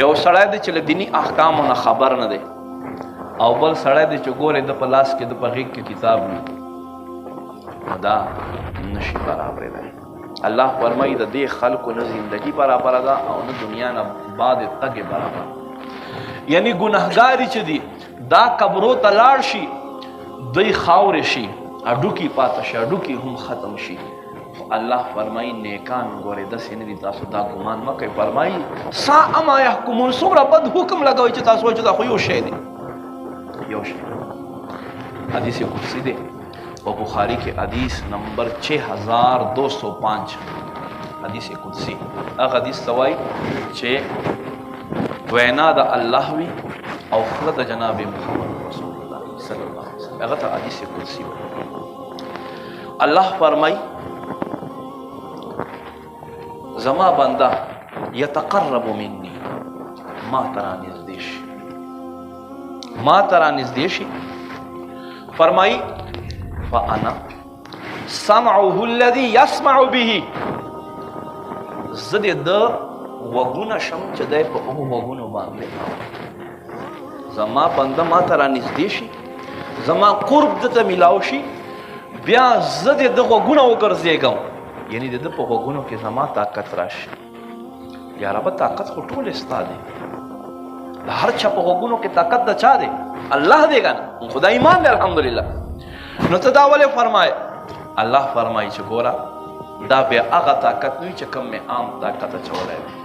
یو سړی دی چې له دیني احکامو نه خبر نه دی، او بل سړی دی چې ګورې د په لاس کې د په غېږ کې کتاب وي، دا نشي برابرېدی. الله فرمایي د دې خلکو نه زندگی برابره ده او نه دنیا نه بعد تګ برابر. یعنی ګناهګاري چې دي دا قبرو ته لاړ شي، دوی خاورې شي، اډوکي پاته شي، اډوکي هم ختم شي. الله فرمایي نیکان ګورې داسې نه دي، تاسو دا ګمان مه کوئ. فرمایي ساء ما یحکمون، څومره بد حکم لګوئ چې تاسو وایئ چې دا خو یو شی دی، یو شی. حدیث قدسی دی په بخاری کې حدیث نمبر 6205 حدیث قدسی. هغه حدیث ته وایي چې وینا د الله وي او خوله د جناب محمد رسول الله صلی الله علیه وسلم، هغه ته حدیث قدسی وایي. الله فرمایي زما بنده یتقرب مني، ما ترا نزدې شي، ما ترا نزدې شي. فرمایي فانا سمعه الذي يسمع به، زه د وګونه شم چې دی په هغو وګونو باندې. زما بنده ما ترا نزدې شي، زما قرب دته میلاو شي، بیا زه د غوږونه وګرځېږم، یعنی د په غوږونو کې زما طاقت راشي. یا رب طاقت خو ټول ستا دی، د هر چا په غوږونو کې طاقت د چا دی؟ الله دی که نه؟ خدا ایمان دی الحمدلله. نو ته دا ولې فرمایې؟ الله فرمایي چې ګوره دا بیا هغه طاقت نه وي چې کوم مې عام طاقت اچولی دی.